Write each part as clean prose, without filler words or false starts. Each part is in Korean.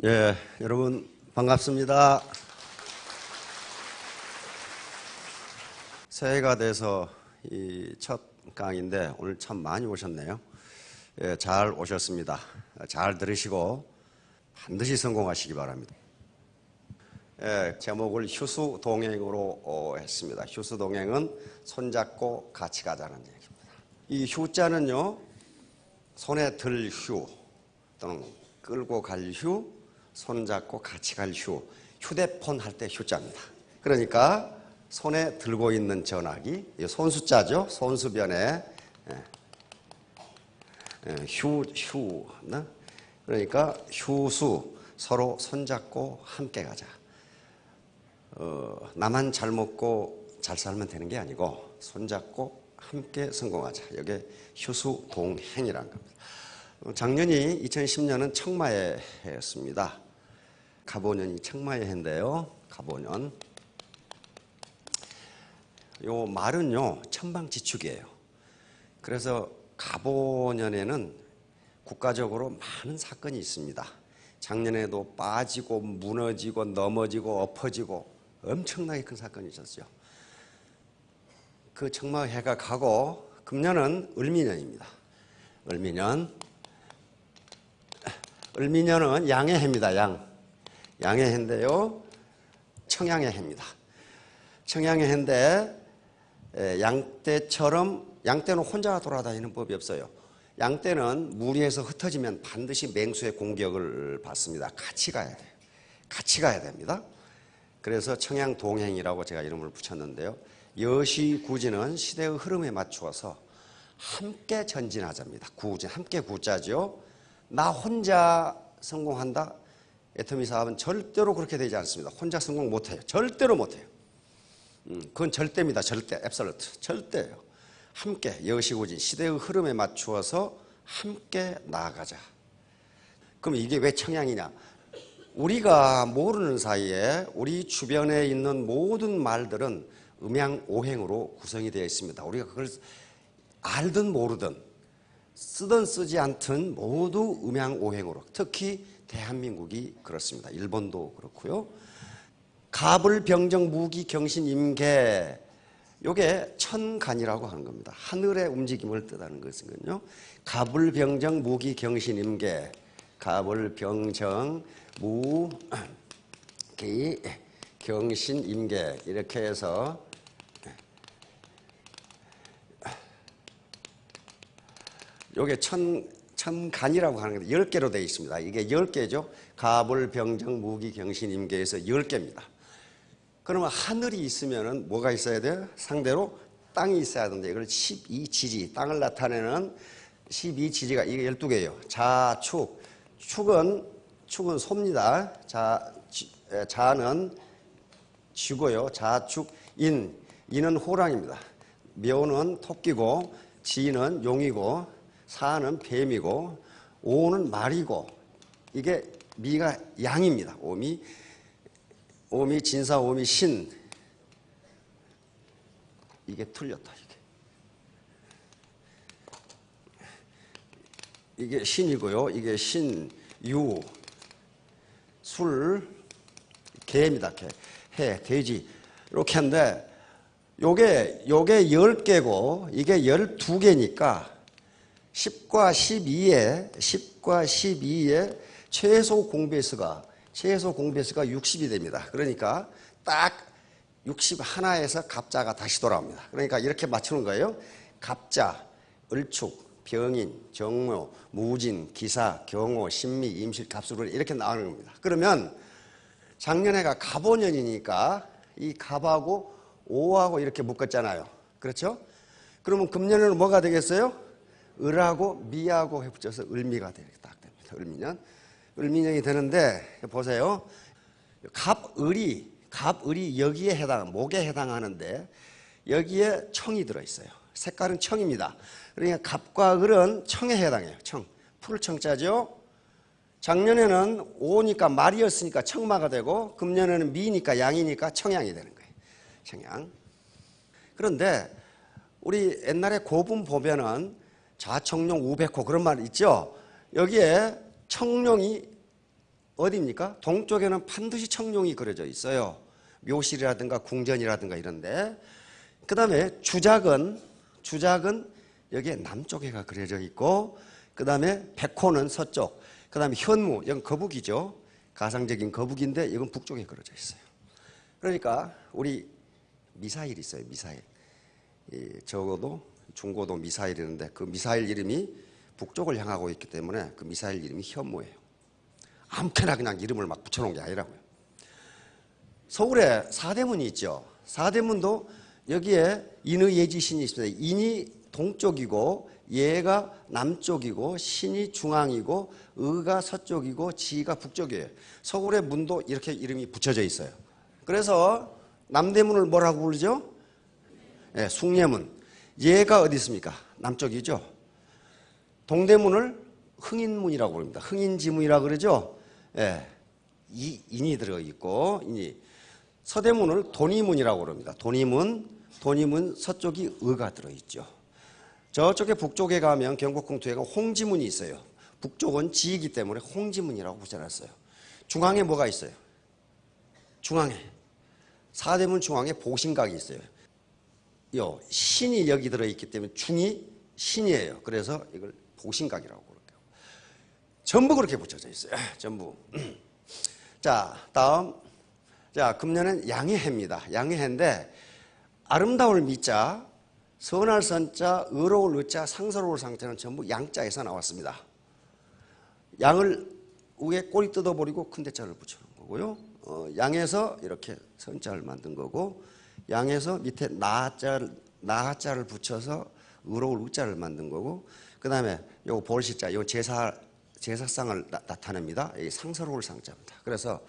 예, 여러분 반갑습니다. 새해가 돼서 이 첫 강의인데 오늘 참 많이 오셨네요. 예, 잘 오셨습니다. 잘 들으시고 반드시 성공하시기 바랍니다. 예, 제목을 휴수동행으로 했습니다. 휴수동행은 손잡고 같이 가자는 얘기입니다. 이 휴자는요, 손에 들 휴 또는 끌고 갈 휴, 손잡고 같이 갈 휴, 휴대폰 할 때 휴자입니다. 그러니까 손에 들고 있는 전화기, 손수자죠. 손수변에 휴, 그러니까 휴수, 서로 손잡고 함께 가자. 나만 잘 먹고 잘 살면 되는 게 아니고 손잡고 함께 성공하자. 이게 휴수동행이라는 겁니다. 작년이 2010년은 청마해였습니다. 갑오년이 청마해인데요. 갑오년. 요 말은요, 천방지축이에요. 그래서 갑오년에는 국가적으로 많은 사건이 있습니다. 작년에도 빠지고 무너지고 넘어지고 엎어지고 엄청나게 큰 사건이 있었죠. 그 청마해가 가고 금년은 을미년입니다. 을미년은 양의 해입니다. 양의 해인데요. 청양의 해입니다. 청양의 해인데 양떼처럼, 양떼는 혼자 돌아다니는 법이 없어요. 양떼는 무리해서 흩어지면 반드시 맹수의 공격을 받습니다. 같이 가야 돼요. 같이 가야 됩니다. 그래서 청양동행이라고 제가 이름을 붙였는데요. 여시구지는 시대의 흐름에 맞추어서 함께 전진하자입니다. 구진, 함께 구자죠. 나 혼자 성공한다? 애터미 사업은 절대로 그렇게 되지 않습니다. 혼자 성공 못해요. 절대로 못해요. 그건 절대입니다. 절대, 앱솔루트. 절대예요. 함께 여시구진, 시대의 흐름에 맞추어서 함께 나아가자. 그럼 이게 왜 청양이냐? 우리가 모르는 사이에 우리 주변에 있는 모든 말들은 음양오행으로 구성이 되어 있습니다. 우리가 그걸 알든 모르든 쓰든 쓰지 않든 모두 음양오행으로, 특히 대한민국이 그렇습니다. 일본도 그렇고요. 갑을병정 무기경신임계, 요게 천간이라고 하는 겁니다. 하늘의 움직임을 뜻하는 것은요. 갑을병정 무기경신임계, 갑을병정 무기경신임계 이렇게 해서 요게 천간이라고 하는 건데 10개로 되어 있습니다. 이게 10개죠. 갑을병정 무기경신임계에서 10개입니다. 그러면 하늘이 있으면은 뭐가 있어야 돼요? 상대로 땅이 있어야 되는데 이걸 12지지, 땅을 나타내는 12지지가 이게 12개예요. 자축, 축은 소입니다. 자는 쥐고요. 자축, 인은 호랑입니다. 묘는 토끼고, 지는 용이고, 사는 뱀이고, 오는 말이고, 이게 미가 양입니다. 오미, 진사, 오미, 신. 이게 틀렸다, 이게 신이고요. 이게 신, 유, 술, 개입니다. 개, 해, 돼지. 이렇게 하는데, 요게 10개고, 이게 12개니까, 10과 12에 최소 공배수가 60이 됩니다. 그러니까 딱 61에서 갑자가 다시 돌아옵니다. 그러니까 이렇게 맞추는 거예요. 갑자, 을축, 병인, 정묘, 무진, 기사, 경호, 신미, 임실, 갑수를 이렇게 나오는 겁니다. 그러면 작년에가 갑오년이니까 이 갑하고 오하고 이렇게 묶었잖아요. 그렇죠? 그러면 금년에는 뭐가 되겠어요? 을하고 미하고 붙여서 을미가 딱 됩니다. 을미년이 되는데 보세요. 갑을이 여기에 목에 해당하는데 여기에 청이 들어있어요. 색깔은 청입니다. 그러니까 갑과 을은 청에 해당해요. 청, 풀청자죠. 작년에는 오니까 말이었으니까 청마가 되고 금년에는 미니까 양이니까 청양이 되는 거예요. 청양. 그런데 우리 옛날에 고분 보면은 좌청룡 우백호 그런 말 있죠. 여기에 청룡이 어디입니까? 동쪽에는 반드시 청룡이 그려져 있어요. 묘실이라든가 궁전이라든가 이런데. 그 다음에 주작은 여기에 남쪽에가 그려져 있고, 그 다음에 백호는 서쪽, 그 다음에 현무, 이건 거북이죠. 가상적인 거북인데 이건 북쪽에 그려져 있어요. 그러니까 우리 미사일이 있어요. 미사일. 적어도 중고도 미사일이었는데 그 미사일 이름이 북쪽을 향하고 있기 때문에 그 미사일 이름이 현무예요. 아무렇게나 그냥 이름을 막 붙여놓은 게 아니라고요. 서울에 사대문이 있죠. 사대문도 여기에 인의 예지신이 있습니다. 인이 동쪽이고 예가 남쪽이고 신이 중앙이고 의가 서쪽이고 지가 북쪽이에요. 서울의 문도 이렇게 이름이 붙여져 있어요. 그래서 남대문을 뭐라고 부르죠? 네, 숭례문. 예가 어디 있습니까? 남쪽이죠. 동대문을 흥인문이라고 부릅니다. 흥인지문이라고 그러죠. 네, 인이 들어있고 인이. 서대문을 돈이문이라고 그럽니다. 돈이문 서쪽이 의가 들어있죠. 저쪽에 북쪽에 가면 경복 궁투에 가면 홍지문이 있어요. 북쪽은 지이기 때문에 홍지문이라고 붙여놨어요. 중앙에 뭐가 있어요? 중앙에 사대문 중앙에 보신각이 있어요. 신이 여기 들어있기 때문에 중이 신이에요. 그래서 이걸 보신각이라고 그럴게요. 전부 그렇게 붙여져 있어요. 전부. 자, 다음. 자, 금년은 양해해입니다. 양해해인데 아름다울 미자, 선할 선자, 의로울 의자, 상서로울 상자는 전부 양자에서 나왔습니다. 양을 위에 꼬리 뜯어버리고 큰 대자를 붙여놓은 거고요. 양에서 이렇게 선자를 만든 거고, 양에서 밑에 나자를 붙여서 의로울 의자를 만든 거고, 그 다음에 요거 볼시자, 요 제사상을 나타냅니다. 이 상서로울 상자입니다. 그래서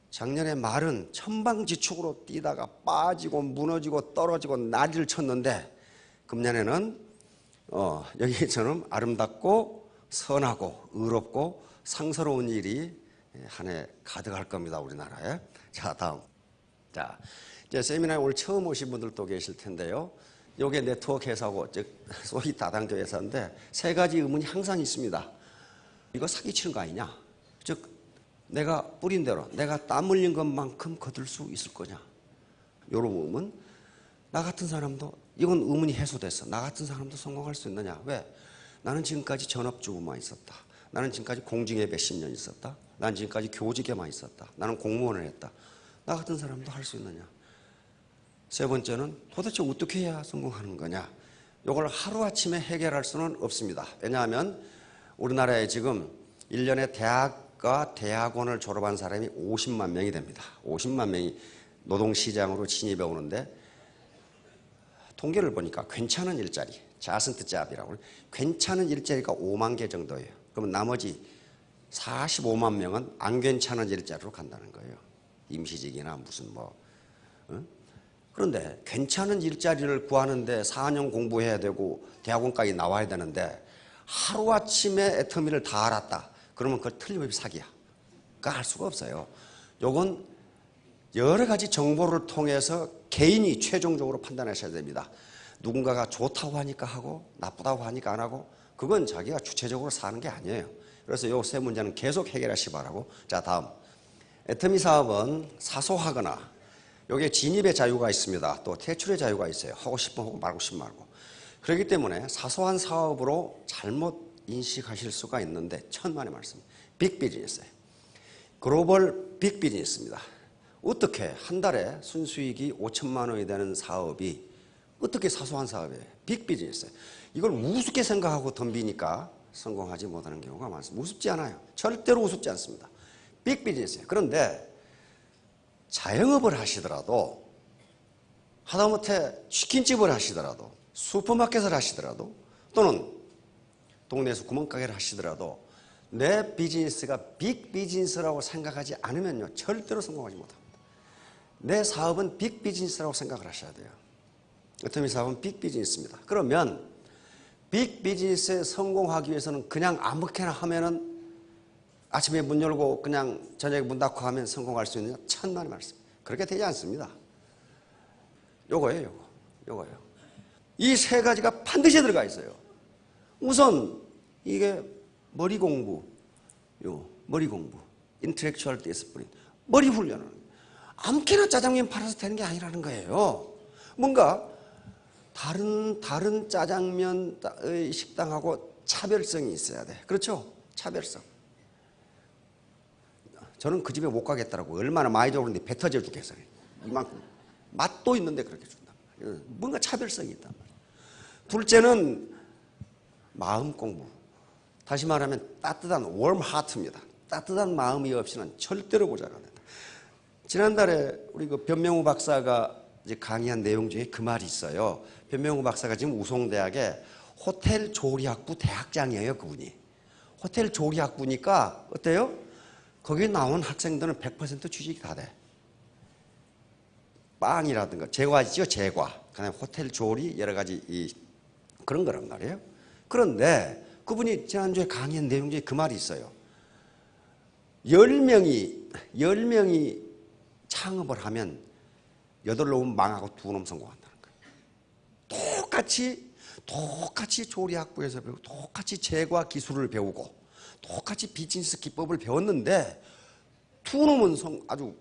작년에 말은 천방지축으로 뛰다가 빠지고 무너지고 떨어지고 난리를 쳤는데 금년에는 여기처럼 아름답고 선하고 의롭고 상서로운 일이 한 해 가득할 겁니다. 우리나라에. 자, 다음. 자, 이제 세미나에 오늘 처음 오신 분들도 계실 텐데요. 요게 네트워크 회사고 즉 소위 다당조 회사인데 세 가지 의문이 항상 있습니다. 이거 사기치는 거 아니냐? 즉 내가 뿌린 대로 내가 땀 흘린 것만큼 거둘 수 있을 거냐? 이런 의문. 나 같은 사람도 이건 의문이 해소됐어. 나 같은 사람도 성공할 수 있느냐? 왜? 나는 지금까지 전업주부만 있었다. 나는 지금까지 공직에 몇십 년 있었다. 나는 지금까지 교직에만 있었다. 나는 공무원을 했다. 나 같은 사람도 할 수 있느냐? 세 번째는 도대체 어떻게 해야 성공하는 거냐? 이걸 하루아침에 해결할 수는 없습니다. 왜냐하면 우리나라에 지금 1년에 대학과 대학원을 졸업한 사람이 50만 명이 됩니다. 50만 명이 노동시장으로 진입해 오는데 통계를 보니까 괜찮은 일자리, 자선트 잡이라고 괜찮은 일자리가 5만 개 정도예요. 그러면 나머지 45만 명은 안 괜찮은 일자리로 간다는 거예요. 임시직이나 무슨 뭐. 그런데 괜찮은 일자리를 구하는데 4년 공부해야 되고 대학원까지 나와야 되는데 하루아침에 애터미를 다 알았다. 그러면 그건 틀림없이 사기야. 그거 할 수가 없어요. 요건 여러 가지 정보를 통해서 개인이 최종적으로 판단하셔야 됩니다. 누군가가 좋다고 하니까 하고 나쁘다고 하니까 안 하고 그건 자기가 주체적으로 사는 게 아니에요. 그래서 요 세 문제는 계속 해결하시기 바라고. 자, 다음. 애터미 사업은 사소하거나 여기에 진입의 자유가 있습니다. 또 퇴출의 자유가 있어요. 하고 싶으면 하고 말고 싶으면 말고. 그렇기 때문에 사소한 사업으로 잘못 인식하실 수가 있는데 천만의 말씀. 빅 비즈니스예요. 글로벌 빅 비즈니스입니다. 어떻게 한 달에 순수익이 5천만 원이 되는 사업이 어떻게 사소한 사업이에요? 빅 비즈니스예요. 이걸 우습게 생각하고 덤비니까 성공하지 못하는 경우가 많습니다. 우습지 않아요. 절대로 우습지 않습니다. 빅 비즈니스예요. 그런데 자영업을 하시더라도 하다못해 치킨집을 하시더라도 슈퍼마켓을 하시더라도 또는 동네에서 구멍가게를 하시더라도 내 비즈니스가 빅 비즈니스라고 생각하지 않으면요 절대로 성공하지 못합니다. 내 사업은 빅 비즈니스라고 생각을 하셔야 돼요. 애터미 사업은 빅 비즈니스입니다. 그러면 빅 비즈니스에 성공하기 위해서는 그냥 아무렇게나 하면은 아침에 문 열고 그냥 저녁에 문 닫고 하면 성공할 수 있느냐? 천만의 말씀. 그렇게 되지 않습니다. 요거예요. 요거예요. 이 세 가지가 반드시 들어가 있어요. 우선 이게 머리 공부. 머리 공부. 인텔렉츄얼 디스플린. 머리 훈련을. 아무렇게나 짜장면 팔아서 되는 게 아니라는 거예요. 뭔가 다른 짜장면 식당하고 차별성이 있어야 돼. 그렇죠? 차별성. 저는 그 집에 못 가겠더라고요. 얼마나 많이 들어오는데 배 터져 죽겠어요. 이만큼. 맛도 있는데 그렇게 준단 말이에요. 뭔가 차별성이 있단 말이에요. 둘째는 마음 공부. 다시 말하면 따뜻한 warm heart입니다. 따뜻한 마음이 없이는 절대로 보자가 안 된다. 지난달에 우리 그 변명우 박사가 이제 강의한 내용 중에 그 말이 있어요. 변명우 박사가 지금 우송대학의 호텔 조리학부 대학장이에요, 그분이. 호텔 조리학부니까 어때요? 거기에 나온 학생들은 100% 취직이 다 돼. 빵이라든가 제과지요, 제과. 그다음에 호텔 조리 여러 가지 그런 거란 말이에요. 그런데 그분이 지난주에 강의한 내용 중에 그 말이 있어요. 10명이 창업을 하면 8놈은 망하고 2놈 성공한다는 거예요. 똑같이 조리학부에서 배우고 똑같이 제과 기술을 배우고 똑같이 비즈니스 기법을 배웠는데 2놈은 아주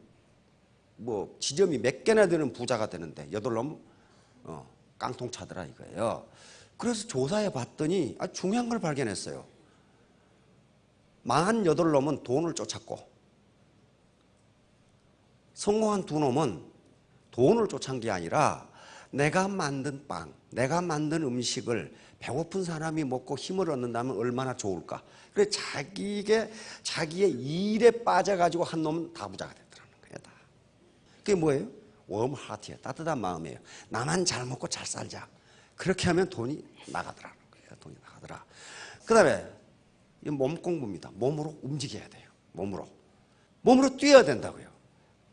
뭐 지점이 몇 개나 되는 부자가 되는데 8놈 깡통 차더라 이거예요. 그래서 조사해 봤더니 아주 중요한 걸 발견했어요. 망한 8놈은 돈을 쫓았고 성공한 2놈은 돈을 쫓은 게 아니라 내가 만든 빵, 내가 만든 음식을 배고픈 사람이 먹고 힘을 얻는다면 얼마나 좋을까. 그래서 자기의 일에 빠져가지고 한 놈은 다 부자가 됐더라는 거예요. 다. 그게 뭐예요? 웜하트예요. 따뜻한 마음이에요. 나만 잘 먹고 잘 살자. 그렇게 하면 돈이 나가더라는 거예요. 돈이 나가더라. 그 다음에 몸 공부입니다. 몸으로 움직여야 돼요. 몸으로 뛰어야 된다고요.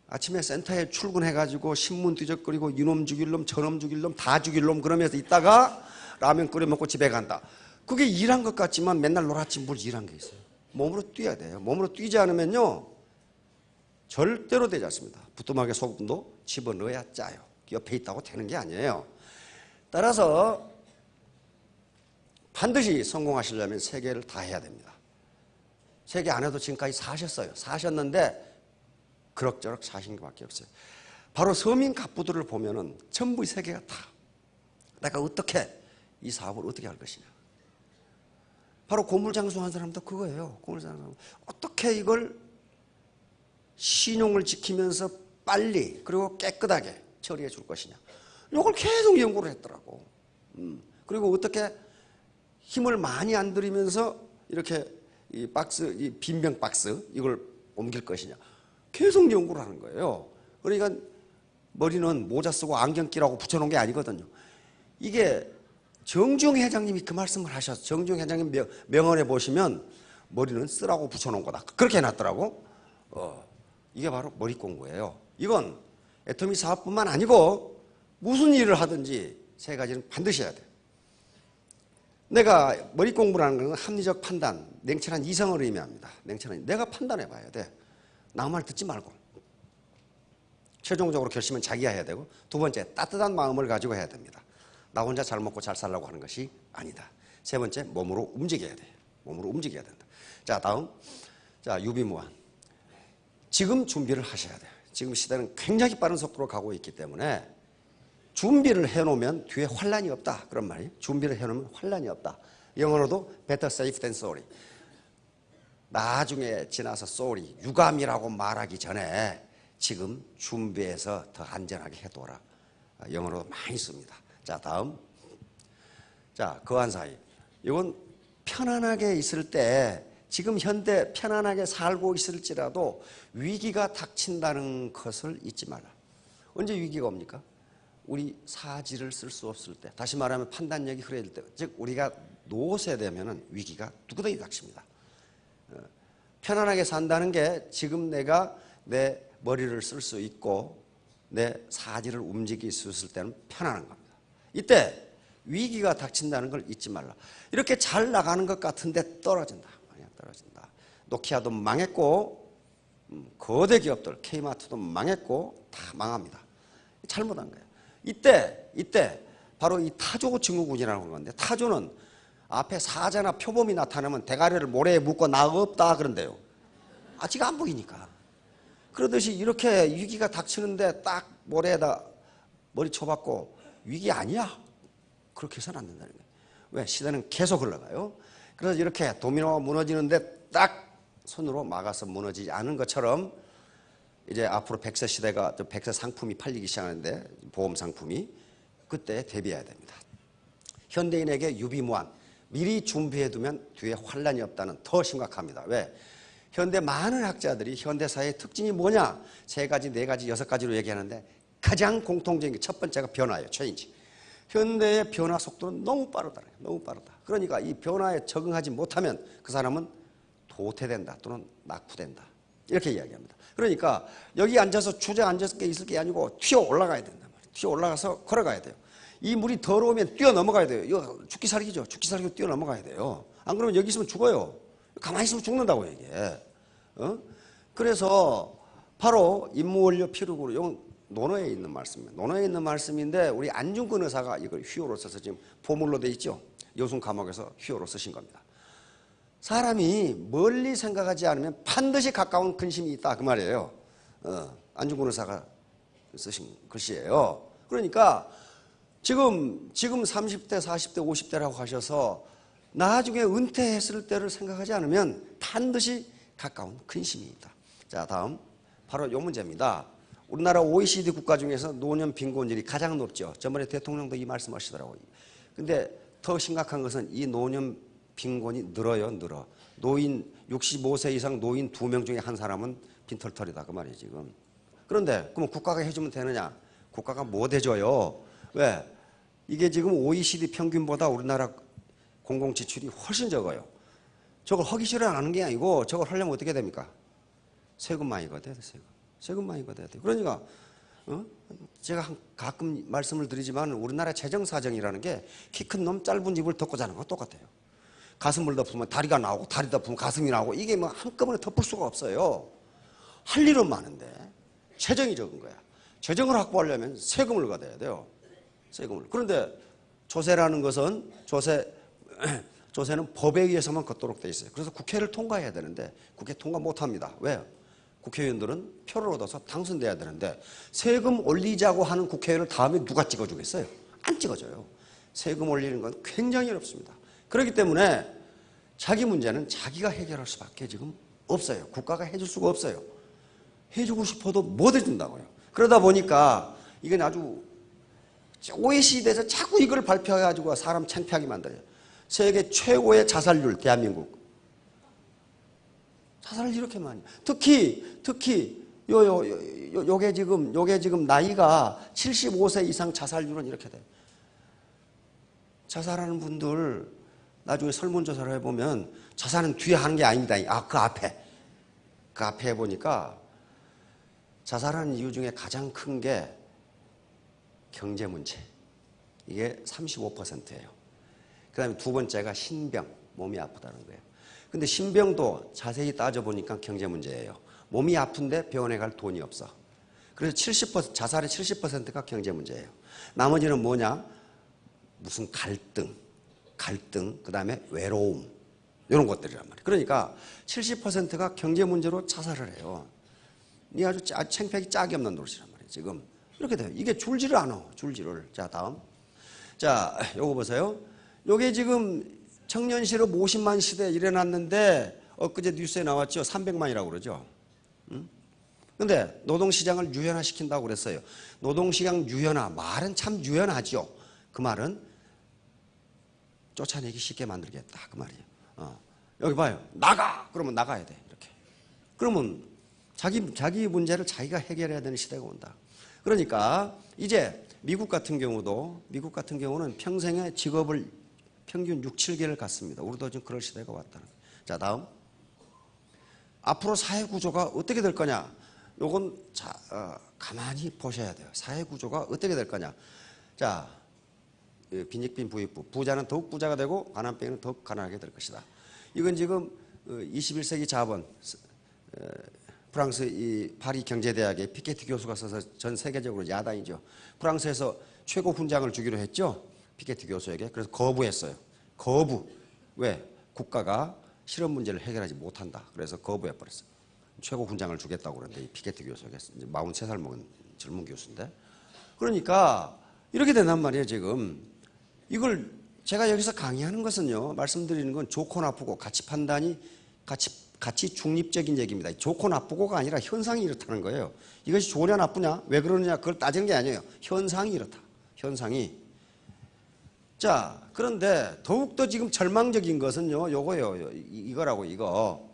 아침에 센터에 출근해가지고 신문 뒤적거리고 이놈 죽일 놈 저놈 죽일 놈 다 죽일 놈 그러면서 있다가 라면 끓여 먹고 집에 간다. 그게 일한 것 같지만 맨날 놀아침불 일한 게 있어요. 몸으로 뛰어야 돼요. 몸으로 뛰지 않으면요 절대로 되지 않습니다. 부뚜막에 소금도 집어넣어야 짜요. 옆에 있다고 되는 게 아니에요. 따라서 반드시 성공하시려면 3개를 다 해야 됩니다. 3개 안 해도 지금까지 사셨는데 그럭저럭 사신 것밖에 없어요. 바로 서민 갑부들을 보면은 전부 3개가 다 내가 어떻게 이 사업을 어떻게 할 것이냐. 바로 고물장수한 사람도 그거예요. 고물장수. 어떻게 이걸 신용을 지키면서 빨리 그리고 깨끗하게 처리해 줄 것이냐. 이걸 계속 연구를 했더라고. 그리고 어떻게 힘을 많이 안 들이면서 이렇게 이 빈병 박스 이걸 옮길 것이냐. 계속 연구를 하는 거예요. 그러니까 머리는 모자 쓰고 안경 끼라고 붙여놓은 게 아니거든요. 이게 정주영 회장님이 그 말씀을 하셔서 정주영 회장님 명언에 보시면 머리는 쓰라고 붙여놓은 거다. 그렇게 해놨더라고. 이게 바로 머리 공부예요. 이건 애터미 사업뿐만 아니고 무슨 일을 하든지 3가지는 반드시 해야 돼요. 내가 머리 공부라는 것은 합리적 판단, 냉철한 이성을 의미합니다. 냉철한 내가 판단해 봐야 돼. 남 말 듣지 말고. 최종적으로 결심은 자기가 해야 되고 2번째 따뜻한 마음을 가지고 해야 됩니다. 나 혼자 잘 먹고 잘 살려고 하는 것이 아니다. 3번째 몸으로 움직여야 돼요. 몸으로 움직여야 된다. 자 다음 유비무환. 지금 준비를 하셔야 돼요. 지금 시대는 굉장히 빠른 속도로 가고 있기 때문에 준비를 해놓으면 뒤에 환란이 없다. 그런 말이에요. 준비를 해놓으면 환란이 없다. 영어로도 better safe than sorry. 나중에 지나서 sorry, 유감이라고 말하기 전에 지금 준비해서 더 안전하게 해둬라. 영어로 많이 씁니다. 자 다음. 자 거한사위. 이건 편안하게 있을 때 지금 현대 편안하게 살고 있을지라도 위기가 닥친다는 것을 잊지 말라. 언제 위기가 옵니까? 우리 사지를 쓸 수 없을 때, 다시 말하면 판단력이 흐려질 때, 즉 우리가 노쇠되면 위기가 누구든지 닥칩니다. 편안하게 산다는 게 지금 내가 내 머리를 쓸 수 있고 내 사지를 움직일 수 있을 때는 편안한 겁니다. 이때 위기가 닥친다는 걸 잊지 말라. 이렇게 잘 나가는 것 같은데 떨어진다. 떨어진다. 노키아도 망했고 거대 기업들 K마트도 망했고 다 망합니다. 잘못한 거예요. 이때 바로 이 타조 증후군이라고 하는 건데, 타조는 앞에 사자나 표범이 나타나면 대가리를 모래에 묶고 나 없다 그런대요. 지가 안 보이니까. 그러듯이 이렇게 위기가 닥치는데 딱 모래에다 머리 쳐박고 위기 아니야. 그렇게 해서는 안 된다는 거예요. 왜? 시대는 계속 흘러가요. 그래서 이렇게 도미노가 무너지는데 딱 손으로 막아서 무너지지 않은 것처럼 이제 앞으로 100세 시대가 100세 상품이 팔리기 시작하는데 보험 상품이 그때 대비해야 됩니다. 현대인에게 유비무한 미리 준비해두면 뒤에 환란이 없다는 더 심각합니다. 왜? 현대 많은 학자들이 현대사회의 특징이 뭐냐? 3가지, 4가지, 6가지로 얘기하는데 가장 공통적인 게 첫 번째가 변화예요. 체인지. 현대의 변화 속도는 너무 빠르다. 너무 빠르다. 그러니까 이 변화에 적응하지 못하면 그 사람은 도태된다 또는 낙후된다. 이렇게 이야기합니다. 그러니까 여기 앉아서 주저앉아서 있을 게 아니고 튀어 올라가야 된단 말이에요. 튀어 올라가서 걸어가야 돼요. 이 물이 더러우면 뛰어 넘어가야 돼요. 이거 죽기 살기죠. 죽기 살기로 뛰어 넘어가야 돼요. 안 그러면 여기 있으면 죽어요. 가만히 있으면 죽는다고 이게. 그래서 바로 임무원료 필요구로 이건 논어에 있는 말씀입니다. 논어에 있는 말씀인데 우리 안중근 의사가 이걸 휘호로 써서 지금 보물로 돼 있죠. 여순 감옥에서 휘호로 쓰신 겁니다. 사람이 멀리 생각하지 않으면 반드시 가까운 근심이 있다 그 말이에요. 안중근 의사가 쓰신 글씨예요. 그러니까 지금 30대, 40대, 50대라고 하셔서 나중에 은퇴했을 때를 생각하지 않으면 반드시 가까운 근심이 있다. 자, 다음 바로 이 문제입니다. 우리나라 OECD 국가 중에서 노년 빈곤율이 가장 높죠. 저번에 대통령도 이 말씀하시더라고요. 근데 더 심각한 것은 이 노년 빈곤이 늘어요, 늘어. 노인 65세 이상 노인 2명 중에 한 사람은 빈털털이다 그 말이에요 지금. 그런데 그럼 국가가 해주면 되느냐? 국가가 못 해줘요. 왜? 이게 지금 OECD 평균보다 우리나라 공공지출이 훨씬 적어요. 저걸 하기 싫어 하는 게 아니고 저걸 하려면 어떻게 됩니까? 세금 많이 걷어야 돼. 세금 많이 걷어야 돼. 그러니까 제가 가끔 말씀을 드리지만 우리나라 재정 사정이라는 게 키 큰 놈 짧은 집을 덮고 자는 거 똑같아요. 가슴을 덮으면 다리가 나오고 다리 덮으면 가슴이 나오고 이게 뭐 한꺼번에 덮을 수가 없어요. 할 일은 많은데 재정이 적은 거야. 재정을 확보하려면 세금을 걷어야 돼요. 세금을. 그런데 조세라는 것은 조세는 법에 의해서만 걷도록 돼 있어요. 그래서 국회를 통과해야 되는데 국회 통과 못합니다. 왜요? 국회의원들은 표를 얻어서 당선돼야 되는데 세금 올리자고 하는 국회의원을 다음에 누가 찍어주겠어요? 안 찍어줘요. 세금 올리는 건 굉장히 어렵습니다. 그렇기 때문에 자기 문제는 자기가 해결할 수밖에 지금 없어요. 국가가 해줄 수가 없어요. 해주고 싶어도 못 해준다고요. 그러다 보니까 이건 아주 OECD에서 자꾸 이걸 발표해가지고 사람 창피하게 만들어요. 세계 최고의 자살률 대한민국. 자살을 이렇게 많이. 특히 요게 지금 나이가 75세 이상 자살률은 이렇게 돼요. 자살하는 분들 나중에 설문조사를 해보면 자살은 뒤에 하는 게 아닙니다. 그 앞에 해보니까 자살하는 이유 중에 가장 큰 게 경제 문제. 이게 35%예요. 그 다음에 두 번째가 신병, 몸이 아프다는 거예요. 근데 신병도 자세히 따져보니까 경제 문제예요. 몸이 아픈데 병원에 갈 돈이 없어. 그래서 자살의 70%가 경제 문제예요. 나머지는 뭐냐? 무슨 갈등, 그 다음에 외로움, 이런 것들이란 말이에요. 그러니까 70%가 경제 문제로 자살을 해요. 이게 아주 창피하기 짝이 없는 노릇이란 말이에요. 지금 이렇게 돼요. 이게 줄지를 않아. 줄지를. 자, 다음. 자, 요거 보세요. 요게 지금 청년 실업 50만 시대에 일어났는데 엊그제 뉴스에 나왔죠. 300만이라고 그러죠. 근데 노동시장을 유연화시킨다고 그랬어요. 노동시장 유연화. 말은 참 유연하죠. 그 말은 쫓아내기 쉽게 만들겠다. 그 말이에요. 여기 봐요. 나가! 그러면 나가야 돼. 이렇게. 그러면 자기 문제를 자기가 해결해야 되는 시대가 온다. 그러니까 이제 미국 같은 경우는 평생의 직업을 평균 6, 7개를 갖습니다. 우리도 지금 그럴 시대가 왔다는 거예요. 자, 다음. 앞으로 사회구조가 어떻게 될 거냐. 요건 가만히 보셔야 돼요. 사회구조가 어떻게 될 거냐. 자, 빈익빈 부익부. 부자는 더욱 부자가 되고 가난뱅이는 더욱 가난하게 될 것이다. 이건 지금 21세기 자본 프랑스 이 파리 경제대학의 피케티 교수가 써서 전 세계적으로 야당이죠. 프랑스에서 최고 훈장을 주기로 했죠. 피케티 교수에게. 그래서 거부했어요. 거부. 왜? 국가가 실업 문제를 해결하지 못한다. 그래서 거부해버렸어요. 최고 훈장을 주겠다고 그러는데, 이 피케티 교수가 이제 43살 먹은 젊은 교수인데, 그러니까 이렇게 된단 말이에요. 지금 이걸 제가 여기서 강의하는 것은요, 말씀드리는 건 좋고 나쁘고 가치 판단이 가치 중립적인 얘기입니다. 좋고 나쁘고가 아니라 현상이 이렇다는 거예요. 이것이 좋으냐 나쁘냐, 왜 그러느냐, 그걸 따지는 게 아니에요. 현상이 이렇다. 현상이. 자, 그런데 더욱더 지금 절망적인 것은요, 요거예요. 이거라고, 이거.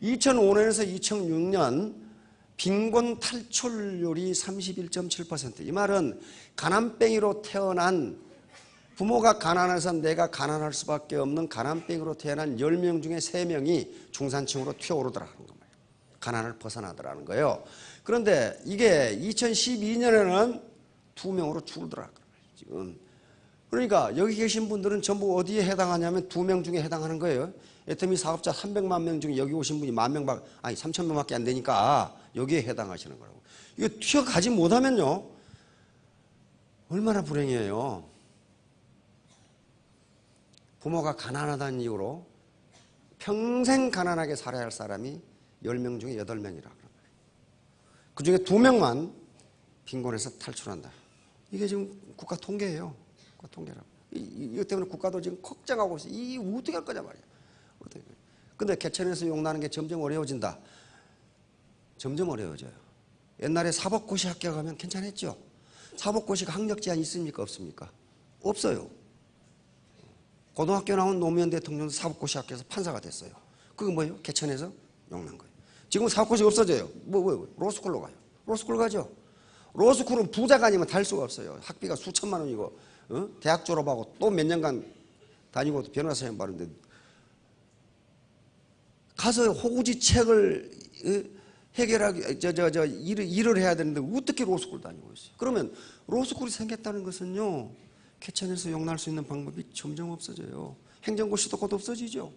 2005년에서 2006년 빈곤 탈출률이 31.7%. 이 말은 가난뱅이로 태어난, 부모가 가난해서 내가 가난할 수밖에 없는 가난뱅이로 태어난 10명 중에 3명이 중산층으로 튀어오르더라는 거예요. 가난을 벗어나더라는 거예요. 그런데 이게 2012년에는 2명으로 줄더라고요. 지금. 그러니까 여기 계신 분들은 전부 어디에 해당하냐면 2명 중에 해당하는 거예요. 애터미 사업자 300만 명 중에 여기 오신 분이 10,000명, 아니 3,000명밖에 안 되니까 여기에 해당하시는 거라고. 이거 튀어가지 못하면요, 얼마나 불행해요. 부모가 가난하다는 이유로 평생 가난하게 살아야 할 사람이 10명 중에 8명이라. 그 중에 2명만 빈곤에서 탈출한다. 이게 지금 국가 통계예요. 국가 통계라고. 이것 때문에 국가도 지금 걱정하고 있어요. 이 어떻게 할 거냐 말이야. 어떻게. 근데 개천에서 용나는 게 점점 어려워진다. 점점 어려워져요. 옛날에 사법고시 합격하면 괜찮았죠. 사법고시가 학력 제한 있습니까? 없습니까? 없어요. 고등학교 나온 노무현 대통령도 사법고시 합격해서 판사가 됐어요. 그거 뭐예요? 개천에서 용난 거예요. 지금 사법고시 없어져요. 로스쿨로 가요. 로스쿨 가죠. 로스쿨은 부자가 아니면 달 수가 없어요. 학비가 수천만 원이고, 대학 졸업하고 또 몇 년간 다니고 변호사 시험 받는데, 가서 호구지 책을 해결하기, 일을 해야 되는데 어떻게 로스쿨 다니고 있어요? 그러면 로스쿨이 생겼다는 것은요, 개천에서 용날 수 있는 방법이 점점 없어져요. 행정고시도 곧 없어지죠.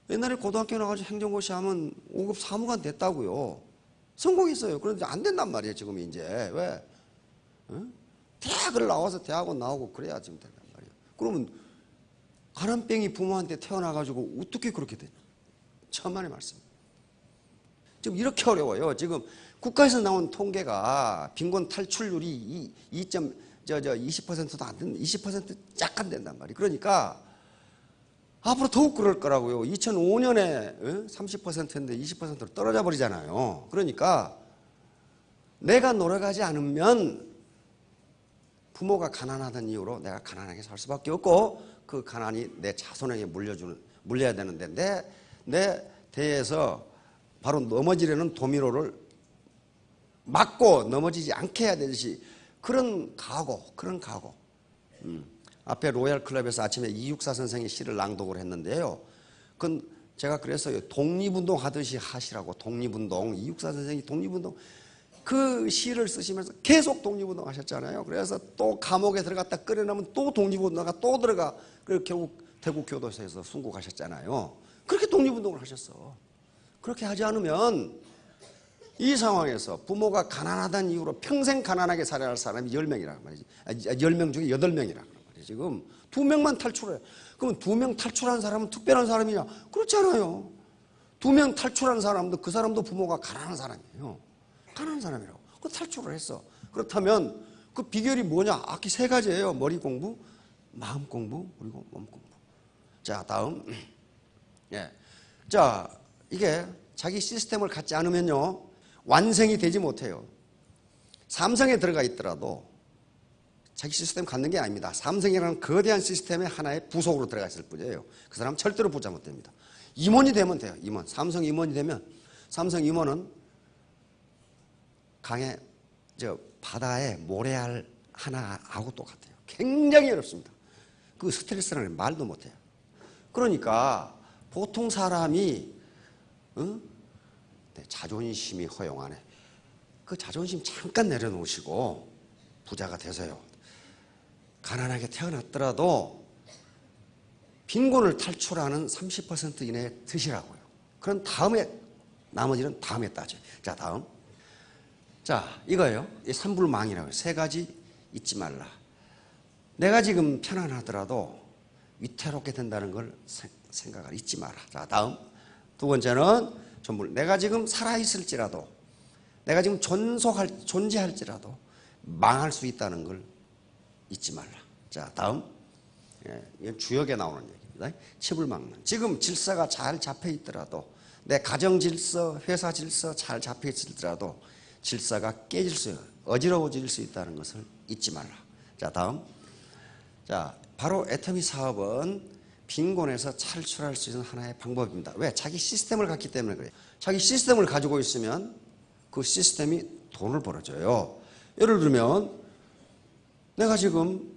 옛날에 고등학교 나가서 행정고시 하면 5급 사무관 됐다고요. 성공했어요. 그런데 안 된단 말이에요, 지금 이제. 왜? 대학을 나와서 대학원 나오고 그래야 지금 된단 말이에요. 그러면 가난뱅이 부모한테 태어나가지고 어떻게 그렇게 되냐. 천만의 말씀. 지금 이렇게 어려워요. 지금 국가에서 나온 통계가 빈곤 탈출률이 20%도 안 된다. 20% 짝 안 된단 말이에요. 그러니까 앞으로 더욱 그럴 거라고요. 2005년에 30%인데 20%로 떨어져 버리잖아요. 그러니까 내가 노력하지 않으면 부모가 가난하다는 이유로 내가 가난하게 살 수밖에 없고, 그 가난이 내 자손에게 물려야 되는데 내 대에서 바로 넘어지려는 도미노를 막고 넘어지지 않게 해야 되듯이 그런 각오. 앞에 로얄 클럽에서 아침에 이육사 선생의 시를 낭독을 했는데요. 그건 제가 그랬어요. 독립운동 하듯이 하시라고. 독립운동. 이육사 선생이 독립운동. 그 시를 쓰시면서 계속 독립운동 하셨잖아요. 그래서 또 감옥에 들어갔다 끌어내면 또 독립운동가 또 들어가. 그리고 결국 대구 교도소에서 순국하셨잖아요. 그렇게 독립운동을 하셨어. 그렇게 하지 않으면 이 상황에서 부모가 가난하다는 이유로 평생 가난하게 살아야 할 사람이 10명이란 말이지. 10명 중에 8명이란 말이지. 지금 2명만 탈출해. 그러면 2명 탈출한 사람은 특별한 사람이냐? 그렇지 않아요. 2명 탈출한 사람도 그 사람도 부모가 가난한 사람이에요. 가난한 사람이라고. 그 탈출을 했어. 그렇다면 그 비결이 뭐냐? 악기 3가지예요. 머리 공부, 마음 공부, 그리고 몸 공부. 자, 다음. 예. 자, 이게 자기 시스템을 갖지 않으면요, 완성이 되지 못해요. 삼성에 들어가 있더라도 자기 시스템 갖는 게 아닙니다. 삼성이라는 거대한 시스템의 하나의 부속으로 들어가 있을 뿐이에요. 그 사람은 절대로 부자 못 됩니다. 임원이 되면 돼요. 임원. 삼성 임원이 되면, 삼성 임원은 바다에 모래알 하나하고 똑같아요. 굉장히 어렵습니다. 그 스트레스라는 말도 못해요. 그러니까 보통 사람이 자존심이 허용하네. 그 자존심 잠깐 내려놓으시고 부자가 되세요. 가난하게 태어났더라도 빈곤을 탈출하는 30% 이내에 드시라고요. 그런 다음에 나머지는 다음에 따져요. 자, 다음. 자, 이거예요. 이 삼불망이라고요. 3가지 잊지 말라. 내가 지금 편안하더라도 위태롭게 된다는 걸 생각을 잊지 마라. 자, 다음. 2번째는 전부 내가 지금 살아있을지라도 내가 지금 존재할지라도 망할 수 있다는 걸 잊지 말라. 자, 다음. 이건 주역에 나오는 얘기입니다. 칩을 막는. 지금 질서가 잘 잡혀 있더라도 내 가정 질서, 회사 질서 잘 잡혀 있을지라도 질서가 어지러워질 수 있다는 것을 잊지 말라. 자, 다음. 자, 바로 애터미 사업은 빈곤에서 탈출할 수 있는 하나의 방법입니다. 왜? 자기 시스템을 갖기 때문에 그래요. 자기 시스템을 가지고 있으면 그 시스템이 돈을 벌어줘요. 예를 들면 내가 지금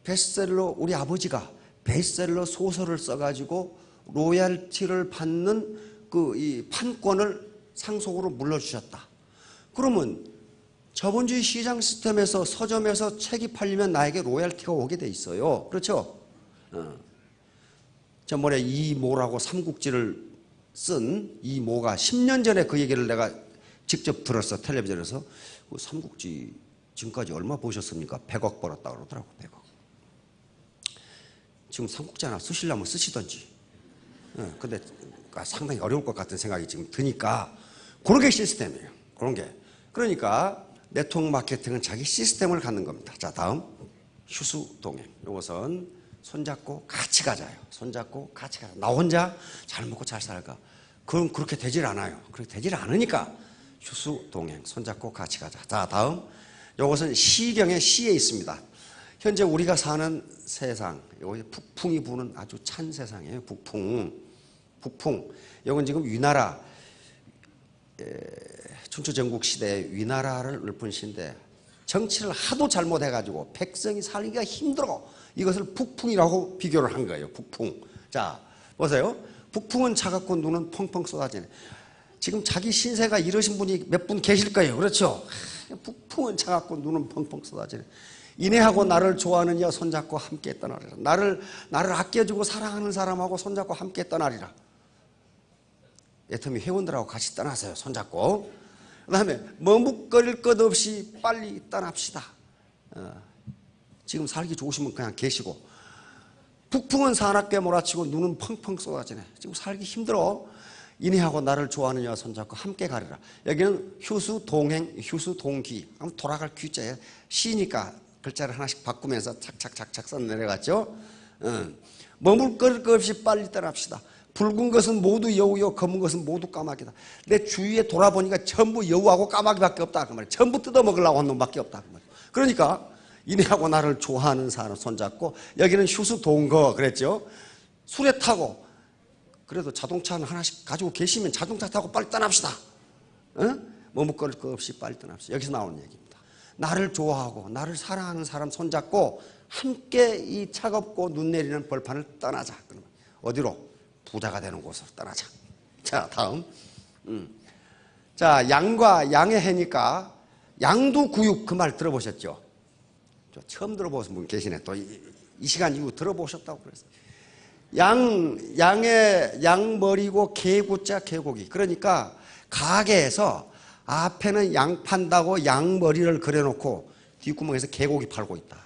베스트셀러, 우리 아버지가 베스트셀러 소설을 써가지고 로얄티를 받는 이 판권을 상속으로 물려주셨다. 그러면 자본주의 시장 시스템에서 서점에서 책이 팔리면 나에게 로얄티가 오게 돼 있어요. 그렇죠? 전번에 이모라고 삼국지를 쓴 이모가 10년 전에 그 얘기를 내가 직접 들었어. 텔레비전에서. 그 삼국지 지금까지 얼마 보셨습니까? 100억 벌었다고 그러더라고. 100억. 지금 삼국지 하나 쓰시려면 쓰시던지. 근데 상당히 어려울 것 같은 생각이 지금 드니까 그런 게 시스템이에요. 그런 게. 그러니까 네트워크 마케팅은 자기 시스템을 갖는 겁니다. 자, 다음. 휴수동행. 이것은 손잡고 같이 가자요. 손잡고 같이 가자. 나 혼자 잘 먹고 잘 살까? 그럼 그렇게 되질 않아요. 그렇게 되질 않으니까 휴수동행. 손잡고 같이 가자. 자, 다음. 이것은 시경의 시에 있습니다. 현재 우리가 사는 세상, 여기 북풍이 부는 아주 찬 세상이에요. 북풍. 이건 지금 위나라, 춘추전국 시대에 위나라를 읊은 시인데 정치를 하도 잘못해가지고 백성이 살기가 힘들어. 이것을 북풍이라고 비교를 한 거예요. 북풍. 자, 보세요. 북풍은 차갑고 눈은 펑펑 쏟아지네. 지금 자기 신세가 이러신 분이 몇 분 계실 거예요. 그렇죠? 북풍은 차갑고 눈은 펑펑 쏟아지네. 이내하고 나를 좋아하는 여 손잡고 함께 떠나리라. 나를 아껴주고 사랑하는 사람하고 손잡고 함께 떠나리라. 애터미 회원들하고 같이 떠나세요. 손잡고. 그 다음에 머뭇거릴 것 없이 빨리 떠납시다. 지금 살기 좋으시면 그냥 계시고. 북풍은 사납게 몰아치고 눈은 펑펑 쏟아지네. 지금 살기 힘들어. 이내하고 나를 좋아하는 여 손잡고 함께 가리라. 여기는 휴수동행, 휴수동귀. 돌아갈 귀자에 시니까 글자를 하나씩 바꾸면서 착착착착 써 내려갔죠. 머물거릴 것 없이 빨리 떠납시다. 붉은 것은 모두 여우요, 검은 것은 모두 까마귀다. 내 주위에 돌아보니까 전부 여우하고 까마귀밖에 없다. 그 말이야. 전부 뜯어먹으려고 하는 놈밖에 없다. 그 말이야. 그러니까 이내하고 나를 좋아하는 사람 손잡고 여기는 휴수동거 그랬죠. 수레 타고 그래도 자동차는 하나씩 가지고 계시면 자동차 타고 빨리 떠납시다. 머뭇거릴 것 없이 빨리 떠납시다. 여기서 나오는 얘기입니다. 나를 좋아하고 나를 사랑하는 사람 손잡고 함께 이 차갑고 눈 내리는 벌판을 떠나자. 그러면 어디로? 부자가 되는 곳으로 떠나자. 자, 다음. 자, 양과 양의 해니까 양두구육 그 말 들어보셨죠? 처음 들어보신 분 계시네. 또 이 시간 이후 들어보셨다고 그랬어요. 양머리고 개구자 개고기. 그러니까 가게에서 앞에는 양 판다고 양머리를 그려놓고 뒷구멍에서 개고기 팔고 있다.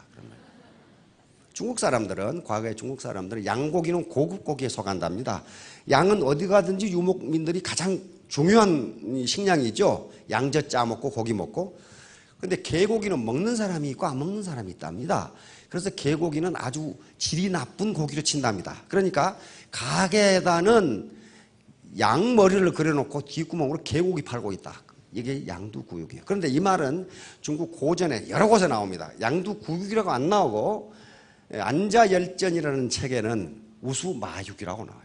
중국 사람들은, 과거의 중국 사람들은 양고기는 고급 고기에 속한답니다. 양은 어디 가든지 유목민들이 가장 중요한 식량이죠. 양젓 짜 먹고 고기 먹고. 근데 개고기는 먹는 사람이 있고 안 먹는 사람이 있답니다. 그래서 개고기는 아주 질이 나쁜 고기로 친답니다. 그러니까 가게에다는 양머리를 그려놓고 뒷구멍으로 개고기 팔고 있다. 이게 양두구육이에요. 그런데 이 말은 중국 고전에 여러 곳에 나옵니다. 양두구육이라고 안 나오고 안자열전이라는 책에는 우수마육이라고 나와요.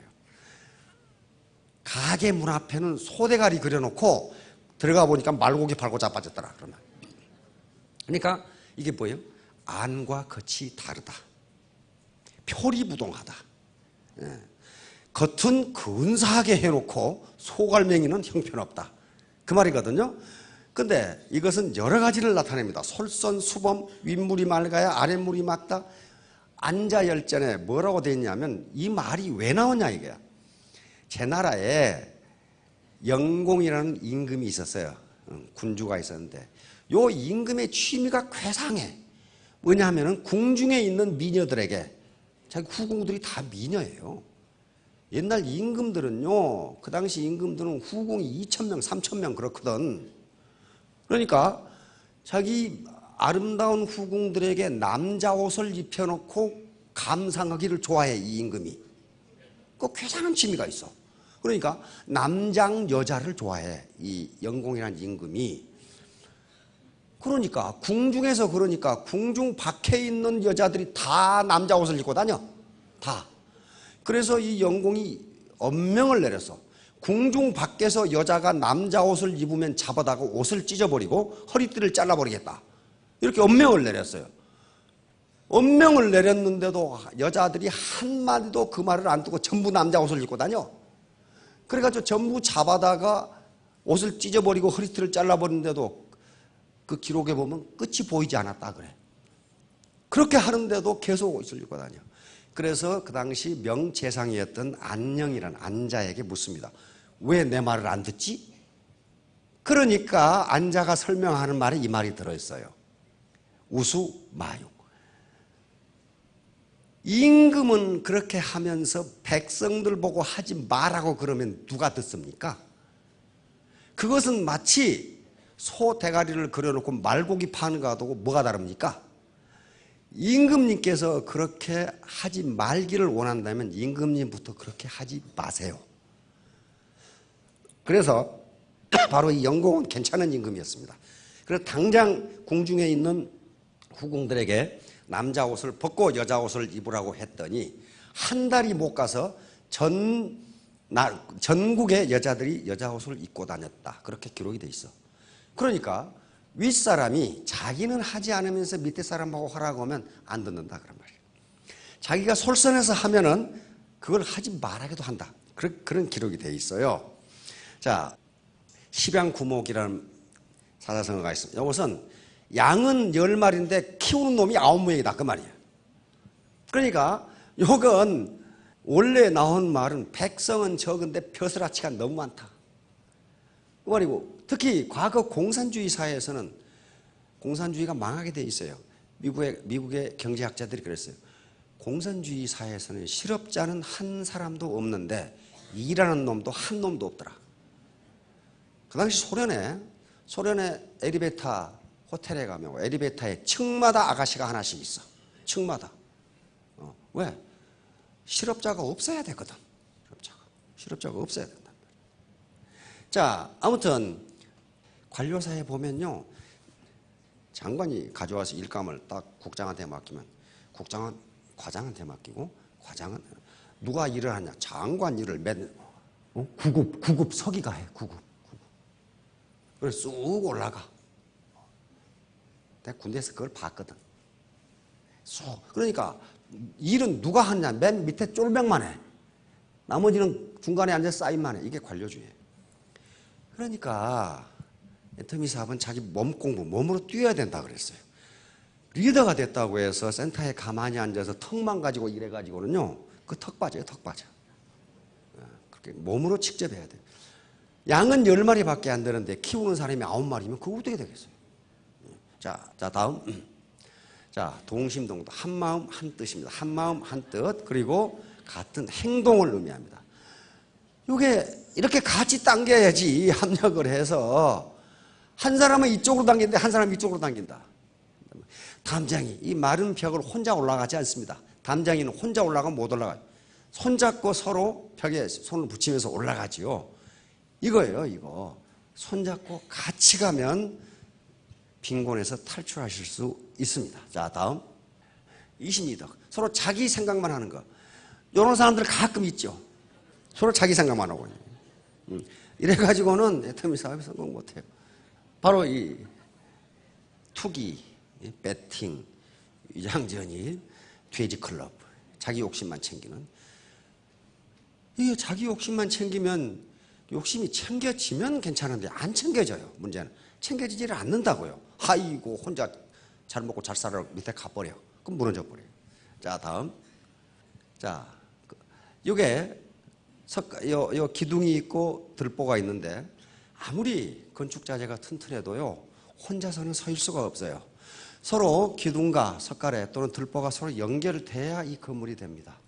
가게 문 앞에는 소대가리 그려놓고 들어가 보니까 말고기 팔고 자빠졌더라. 그러니까 이게 뭐예요? 안과 겉이 다르다. 표리부동하다. 겉은 근사하게 해놓고 속알맹이는 형편없다. 그 말이거든요. 근데 이것은 여러 가지를 나타냅니다. 솔선수범, 윗물이 맑아야 아랫물이 맑다. 안자열전에 뭐라고 되어 있냐면 이 말이 왜 나오냐 이거야. 제 나라에 영공이라는 임금이 있었어요. 군주가 있었는데 요 임금의 취미가 괴상해. 뭐냐면은 궁중에 있는 미녀들에게 자기 후궁들이 다 미녀예요. 옛날 임금들은요, 그 당시 임금들은 후궁이 2,000명, 3,000명 그렇거든. 그러니까 자기 아름다운 후궁들에게 남자 옷을 입혀놓고 감상하기를 좋아해, 이 임금이. 그 굉장한 취미가 있어. 그러니까 남장 여자를 좋아해, 이 영공이라는 임금이. 그러니까 궁중에서, 그러니까 궁중 밖에 있는 여자들이 다 남자 옷을 입고 다녀. 다. 그래서 이 영공이 엄명을 내렸어. 궁중 밖에서 여자가 남자 옷을 입으면 잡아다가 옷을 찢어버리고 허리띠를 잘라버리겠다. 이렇게 엄명을 내렸어요. 엄명을 내렸는데도 여자들이 한마디도 그 말을 안 듣고 전부 남자 옷을 입고 다녀. 그래가지고 전부 잡아다가 옷을 찢어버리고 허리띠를 잘라버리는데도 그 기록에 보면 끝이 보이지 않았다 그래. 그렇게 하는데도 계속 옷을 입고 다녀. 그래서 그 당시 명재상이었던 안녕이라는 안자에게 묻습니다. 왜 내 말을 안 듣지? 그러니까 안자가 설명하는 말에 이 말이 들어있어요. 우수마육. 임금은 그렇게 하면서 백성들 보고 하지 말라고 그러면 누가 듣습니까? 그것은 마치 소 대가리를 그려놓고 말고기 파는 거하고 뭐가 다릅니까? 임금님께서 그렇게 하지 말기를 원한다면 임금님부터 그렇게 하지 마세요. 그래서 바로 이 영공은 괜찮은 임금이었습니다. 그래서 당장 궁중에 있는 후궁들에게 남자 옷을 벗고 여자 옷을 입으라고 했더니 한 달이 못 가서 전국의 여자들이 여자 옷을 입고 다녔다. 그렇게 기록이 돼 있어. 그러니까 윗사람이 자기는 하지 않으면서 밑에 사람하고 하라고 하면 안 듣는다 그런 말이에요. 자기가 솔선해서 하면은 그걸 하지 말하기도 한다. 그런 기록이 돼 있어요. 자, 십양구목이라는 사자성어가 있습니다. 이것은 양은 10마리인데 키우는 놈이 9명이다 그 말이에요. 그러니까 이건 원래 나온 말은 백성은 적은데 벼슬아치가 너무 많다 그 말이고, 특히 과거 공산주의 사회에서는 공산주의가 망하게 돼 있어요. 미국의 경제학자들이 그랬어요. 공산주의 사회에서는 실업자는 한 사람도 없는데 일하는 놈도 한 놈도 없더라. 그 당시 소련의 엘리베이터 호텔에 가면 엘리베이터에 층마다 아가씨가 하나씩 있어. 층마다. 왜? 실업자가 없어야 되거든. 실업자가 없어야 된단 말이야. 자, 아무튼 관료사에 보면요, 장관이 가져와서 일감을 딱 국장한테 맡기면 국장은 과장한테 맡기고, 과장은 누가 일을 하냐? 장관 일을 구급 서기가 해. 구급. 그래서 쑥 올라가. 내가 군대에서 그걸 봤거든. 그러니까 일은 누가 하냐? 맨 밑에 쫄병만 해. 나머지는 중간에 앉아서 사인만 해. 이게 관료주의예요. 그러니까 앤토니 사업은 자기 몸으로 뛰어야 된다 그랬어요. 리더가 됐다고 해서 센터에 가만히 앉아서 턱만 가지고 일해가지고는요, 그 턱 빠져요, 턱 빠져. 그렇게 몸으로 직접 해야 돼. 양은 10마리밖에 안 되는데 키우는 사람이 9마리면 그거 어떻게 되겠어요? 자, 다음. 자, 동심동도. 한 마음 한 뜻입니다. 한 마음 한 뜻. 그리고 같은 행동을 의미합니다. 이게 이렇게 같이 당겨야지 합력을 해서 한 사람은 이쪽으로 당기는데 한 사람은 이쪽으로 당긴다. 담장이 이 마른 벽을 혼자 올라가지 않습니다. 담장이는 혼자 올라가면 못 올라가요. 손잡고 서로 벽에 손을 붙이면서 올라가지요. 이거예요, 이거. 손잡고 같이 가면 빈곤에서 탈출하실 수 있습니다. 자, 다음. 이심이덕. 서로 자기 생각만 하는 거. 이런 사람들 가끔 있죠. 서로 자기 생각만 하고. 이래가지고는 애터미 사업에 성공 못해요. 바로 이 투기, 배팅, 위장전이, 돼지클럽, 자기 욕심만 챙기는. 이게 자기 욕심만 챙기면, 욕심이 챙겨지면 괜찮은데 안 챙겨져요. 문제는 챙겨지지를 않는다고요. 아이고 혼자 잘 먹고 잘 살아 밑에 가버려. 그럼 무너져 버려요. 자, 다음. 자, 이게 요 기둥이 있고 들보가 있는데 아무리 건축 자재가 튼튼해도요, 혼자서는 서일 수가 없어요. 서로 기둥과 석가래 또는 들보가 서로 연결돼야 이 건물이 됩니다.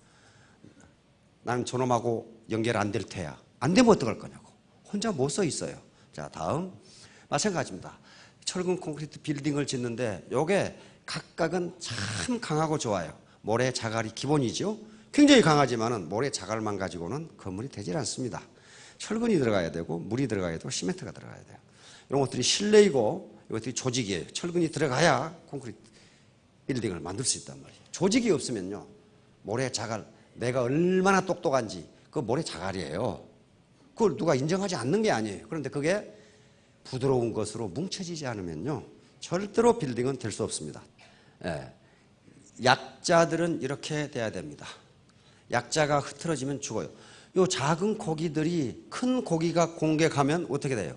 나는 저놈하고 연결 안 될 테야. 안 되면 어떡할 거냐고. 혼자 못 서 있어요. 자, 다음. 마찬가지입니다. 철근 콘크리트 빌딩을 짓는데 요게 각각은 참 강하고 좋아요. 모래 자갈이 기본이죠. 굉장히 강하지만은 모래 자갈만 가지고는 건물이 되질 않습니다. 철근이 들어가야 되고 물이 들어가야 되고 시멘트가 들어가야 돼요. 이런 것들이 실내이고 이것들이 조직이에요. 철근이 들어가야 콘크리트 빌딩을 만들 수 있단 말이에요. 조직이 없으면요. 모래 자갈, 내가 얼마나 똑똑한지 그 모래 자갈이에요. 그걸 누가 인정하지 않는 게 아니에요. 그런데 그게 부드러운 것으로 뭉쳐지지 않으면요. 절대로 빌딩은 될 수 없습니다. 예. 약자들은 이렇게 돼야 됩니다. 약자가 흐트러지면 죽어요. 요 작은 고기들이 큰 고기가 공격하면 어떻게 돼요?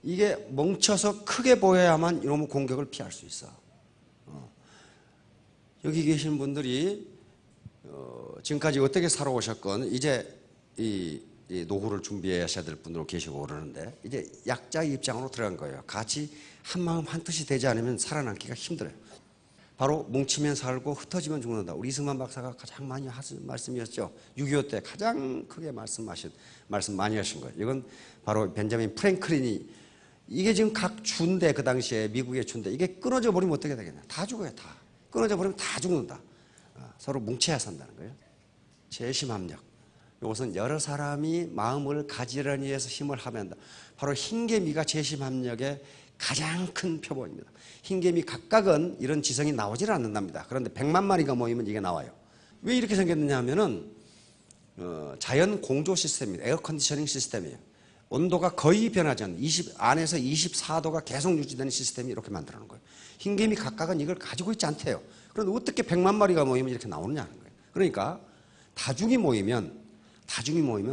이게 뭉쳐서 크게 보여야만 이놈의 공격을 피할 수 있어. 여기 계신 분들이 지금까지 어떻게 살아오셨건 이제 이 노후를 준비하셔야 될 분들 계시고 그러는데 이제 약자의 입장으로 들어간 거예요. 같이 한 마음 한 뜻이 되지 않으면 살아남기가 힘들어요. 바로 뭉치면 살고 흩어지면 죽는다. 우리 이승만 박사가 가장 많이 하신 말씀이었죠. 6.25 때 가장 크게 말씀 많이 하신 거예요. 이건 바로 벤자민 프랭클린이 이게 지금 각 주인데 그 당시에 미국의 주인데 이게 끊어져 버리면 어떻게 되겠냐. 다 죽어요. 다. 끊어져 버리면 다 죽는다. 서로 뭉쳐야 산다는 거예요. 재심합력. 이것은 여러 사람이 마음을 가지런히 해서 힘을 하면 바로 흰개미가 재심합력의 가장 큰 표본입니다. 흰개미 각각은 이런 지성이 나오질 않는답니다. 그런데 100만 마리가 모이면 이게 나와요. 왜 이렇게 생겼느냐 하면은 자연 공조 시스템입니다. 에어컨디셔닝 시스템이에요. 온도가 거의 변하지 않는 안에서 24도가 계속 유지되는 시스템이 이렇게 만들어 놓은 거예요. 흰개미 각각은 이걸 가지고 있지 않대요. 그런데 어떻게 100만 마리가 모이면 이렇게 나오느냐는 거예요. 그러니까 다중이 모이면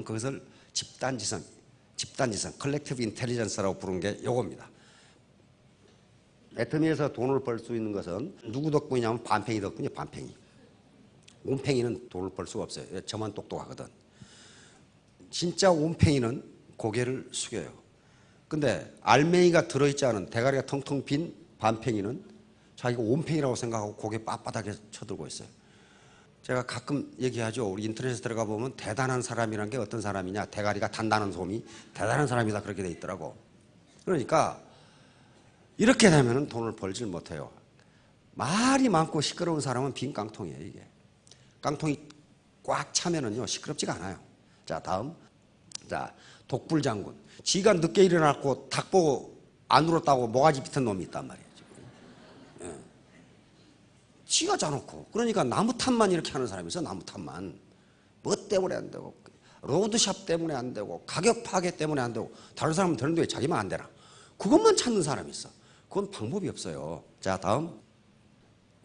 그것을 집단지성, 컬렉티브 인텔리전스라고 부르는 게 요겁니다. 애터미에서 돈을 벌 수 있는 것은 누구 덕분이냐면 반팽이 덕분이에요. 반팽이. 온팽이는 돈을 벌 수가 없어요. 저만 똑똑하거든. 진짜 온팽이는 고개를 숙여요. 근데 알맹이가 들어있지 않은 대가리가 텅텅 빈 반팽이는 자기가 온팽이라고 생각하고 고개 빳빳하게 쳐들고 있어요. 제가 가끔 얘기하죠. 우리 인터넷에 들어가 보면 대단한 사람이란 게 어떤 사람이냐. 대가리가 단단한 솜이 대단한 사람이다 그렇게 돼 있더라고. 그러니까 이렇게 되면 돈을 벌질 못해요. 말이 많고 시끄러운 사람은 빈 깡통이에요. 이게 깡통이 꽉 차면은요 시끄럽지가 않아요. 자, 다음. 자, 독불장군. 지가 늦게 일어났고 닭 보고 안 울었다고 모가지 비튼 놈이 있단 말이에요. 예. 지가 짜놓고. 그러니까 나무 탓만 이렇게 하는 사람이 있어. 나무 탓만. 뭐 때문에 안 되고 로드샵 때문에 안 되고 가격 파괴 때문에 안 되고 다른 사람은 되는데 왜 자기만 안 되나. 그것만 찾는 사람이 있어. 그건 방법이 없어요. 자, 다음.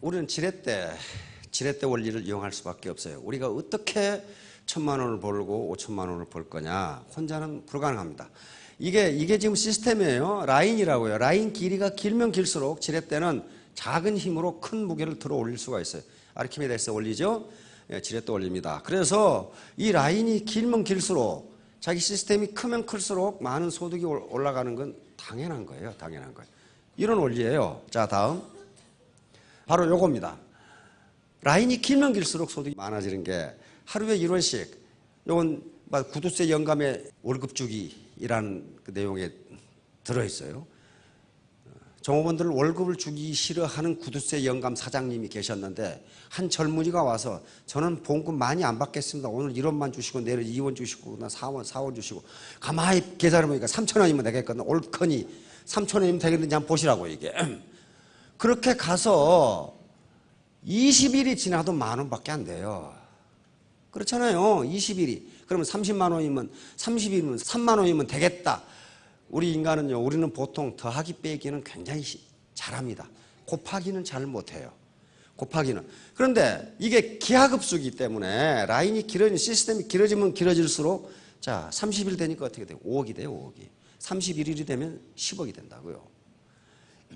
우리는 지렛대 원리를 이용할 수밖에 없어요. 우리가 어떻게 1,000만 원을 벌고 5천만 원을 벌 거냐. 혼자는 불가능합니다. 이게 지금 시스템이에요. 라인이라고요. 라인 길이가 길면 길수록 지렛대는 작은 힘으로 큰 무게를 들어 올릴 수가 있어요. 아르키메데스 원리죠. 예, 지렛대 원리입니다. 그래서 이 라인이 길면 길수록 자기 시스템이 크면 클수록 많은 소득이 올라가는 건 당연한 거예요. 당연한 거예요. 이런 원리예요. 자, 다음. 바로 요겁니다. 라인이 길면 길수록 소득이 많아지는 게 하루에 1원씩, 요건 구두쇠 영감의 월급 주기이라는 그 내용에 들어있어요. 종업원들을 월급을 주기 싫어하는 구두쇠 영감 사장님이 계셨는데 한 젊은이가 와서 저는 보험금 많이 안 받겠습니다. 오늘 1원만 주시고 내일 2원 주시고 4원 주시고 가만히 계산해보니까 3,000원이면 되겠거든. 옳거니 3,000원이면 되겠는지 한번 보시라고 이게. 그렇게 가서 20일이 지나도 10,000원밖에 안 돼요. 그렇잖아요. 20일이. 그러면 30만 원이면 30일이면 3만 원이면 되겠다. 우리 인간은요. 우리는 보통 더하기 빼기는 굉장히 잘합니다. 곱하기는 잘 못해요. 곱하기는. 그런데 이게 기하급수이기 때문에 라인이 시스템이 길어지면 길어질수록 자 30일 되니까 어떻게 돼요? 5억이 돼요. 5억이. 31일이 되면 10억이 된다고요.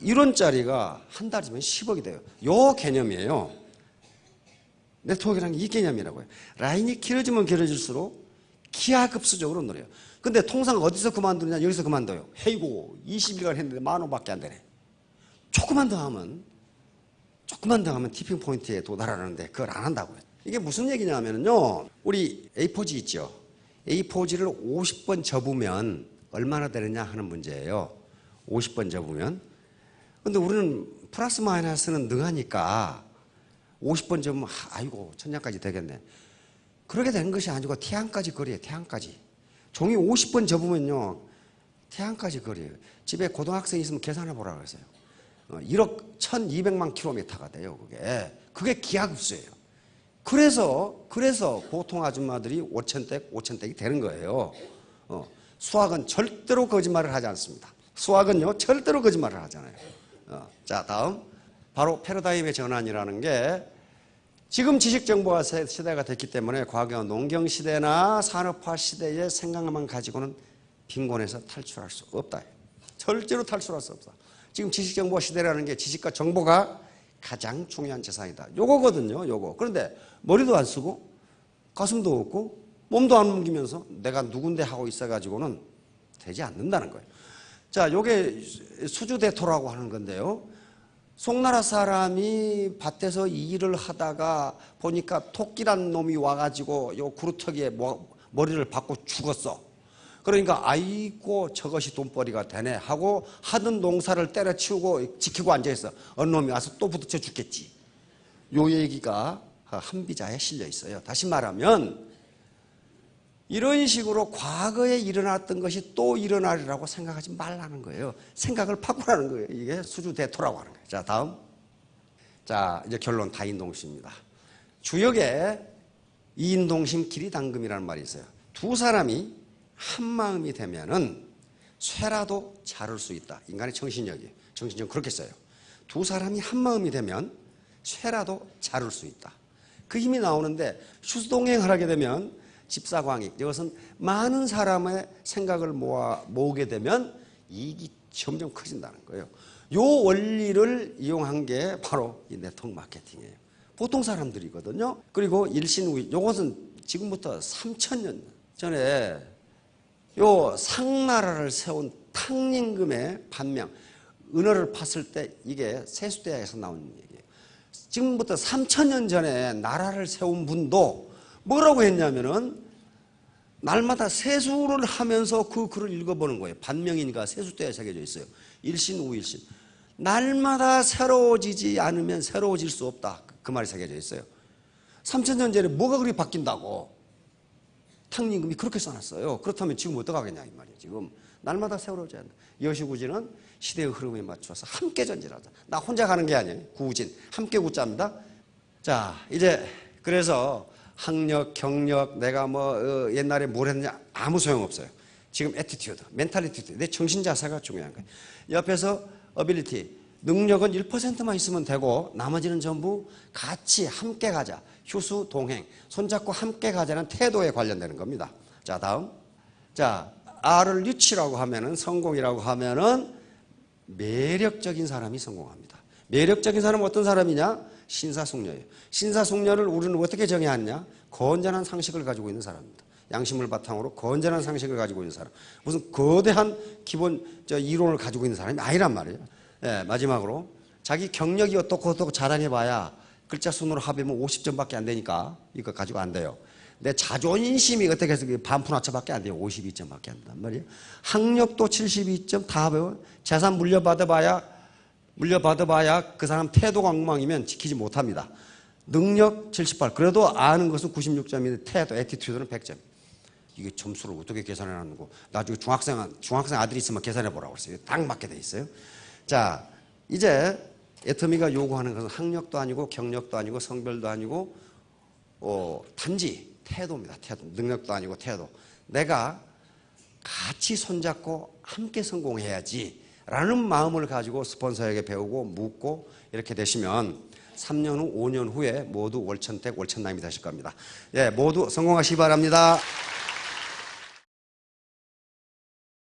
1원짜리가 한 달이면 10억이 돼요. 요 개념이에요. 네트워크라는 게 이 개념이라고요. 라인이 길어지면 길어질수록 기하급수적으로 늘어요. 근데 통상 어디서 그만두느냐? 여기서 그만둬요. 헤이고 20일간 했는데 10,000원밖에 안 되네. 조금만 더 하면 티핑 포인트에 도달하는데 그걸 안 한다고요. 이게 무슨 얘기냐면요. 우리 A4지 있죠. A4지를 50번 접으면 얼마나 되느냐 하는 문제예요. 50번 접으면. 근데 우리는 플러스 마이너스는 능하니까 50번 접으면 아이고 천장까지 되겠네. 그렇게 된 것이 아니고 태양까지 거리에요. 태양까지. 종이 50번 접으면요. 태양까지 거리에요. 집에 고등학생이 있으면 계산해 보라고 했어요. 1억 1200만 킬로미터가 돼요. 그게 기하급수예요. 그래서 보통 아줌마들이 5천댁이 되는 거예요. 수학은 절대로 거짓말을 하지 않습니다. 수학은요 절대로 거짓말을 하잖아요. 자, 다음 바로 패러다임의 전환이라는 게 지금 지식정보화 시대가 됐기 때문에 과거 농경시대나 산업화 시대의 생각만 가지고는 빈곤에서 탈출할 수 없다. 절대로 탈출할 수 없다. 지금 지식정보화 시대라는 게 지식과 정보가 가장 중요한 재산이다. 요거거든요. 요거. 그런데 머리도 안 쓰고 가슴도 없고 몸도 안 움직이면서 내가 누군데 하고 있어가지고는 되지 않는다는 거예요. 자, 요게 수주대토라고 하는 건데요. 송나라 사람이 밭에서 일을 하다가 보니까 토끼란 놈이 와가지고 요 구루터기에 머리를 박고 죽었어. 그러니까 아이고 저것이 돈벌이가 되네 하고 하던 농사를 때려치우고 지키고 앉아있어. 어느 놈이 와서 또 부딪혀 죽겠지. 요 얘기가 한비자에 실려 있어요. 다시 말하면 이런 식으로 과거에 일어났던 것이 또 일어나리라고 생각하지 말라는 거예요. 생각을 바꾸라는 거예요. 이게 수주대토라고 하는 거예요. 자, 다음. 자, 이제 결론 다인동심입니다. 주역에 이인동심 길이당금이라는 말이 있어요. 두 사람이 한 마음이 되면은 쇠라도 자를 수 있다. 인간의 정신력이에요. 정신력 그렇게 써요. 두 사람이 한 마음이 되면 쇠라도 자를 수 있다. 그 힘이 나오는데 수동행을 하게 되면 집사광익, 이것은 많은 사람의 생각을 모으게 되면 이익이 점점 커진다는 거예요. 이 원리를 이용한 게 바로 이 네트워크 마케팅이에요. 보통 사람들이거든요. 그리고 일신우익, 이것은 지금부터 3000년 전에 요 상나라를 세운 탕림금의 반명, 은어를 팠을 때 이게 세수대야에서 나온 얘기예요. 지금부터 3000년 전에 나라를 세운 분도 뭐라고 했냐면은 날마다 세수를 하면서 그 글을 읽어보는 거예요. 반명이니까 세수대에 새겨져 있어요. 일신 우일신. 날마다 새로워지지 않으면 새로워질 수 없다. 그 말이 새겨져 있어요. 3000년 전에 뭐가 그리 바뀐다고 탕림금이 그렇게 써놨어요. 그렇다면 지금 어떡하겠냐 이 말이에요. 지금 날마다 새로워져야 한다. 여시구진은 시대의 흐름에 맞춰서 함께 전진하자. 나 혼자 가는 게 아니에요. 구우진 함께 굳자입니다. 자, 이제 그래서 학력, 경력, 내가 옛날에 뭘 했느냐 아무 소용없어요. 지금 애티튜드, 멘탈리티드, 내 정신 자세가 중요한 거예요. 옆에서 어빌리티, 능력은 1%만 있으면 되고 나머지는 전부 같이 함께 가자. 휴수, 동행, 손잡고 함께 가자는 태도에 관련되는 겁니다. 자, 다음. 자, R을 유치라고 하면은 성공이라고 하면은 매력적인 사람이 성공합니다. 매력적인 사람은 어떤 사람이냐? 신사숙녀예요. 신사숙녀를 우리는 어떻게 정의하느냐? 건전한 상식을 가지고 있는 사람입니다. 양심을 바탕으로 건전한 상식을 가지고 있는 사람. 무슨 거대한 기본 이론을 가지고 있는 사람이 아니란 말이에요. 네, 마지막으로 자기 경력이 어떻고 자랑해봐야 글자 수로 합하면 50점밖에 안 되니까 이거 가지고 안 돼요. 내 자존심이 어떻게 해서 반푼하차밖에 안 돼요. 52점밖에 안 된단 말이에요. 학력도 72점 다 배워. 재산 물려받아봐야 그 사람 태도가 엉망이면 지키지 못합니다. 능력 78. 그래도 아는 것은 96점인데 태도, 애티튜드는 100점. 이게 점수를 어떻게 계산해 놨는고 나중에 중학생 아들이 있으면 계산해 보라고 그랬어요. 딱 맞게 돼 있어요. 자, 이제 애터미가 요구하는 것은 학력도 아니고 경력도 아니고 성별도 아니고 단지 태도입니다. 태도. 능력도 아니고 태도. 내가 같이 손잡고 함께 성공해야지 라는 마음을 가지고 스폰서에게 배우고 묻고 이렇게 되시면 3년 후, 5년 후에 모두 월천택, 월천남이 되실 겁니다. 예, 모두 성공하시기 바랍니다.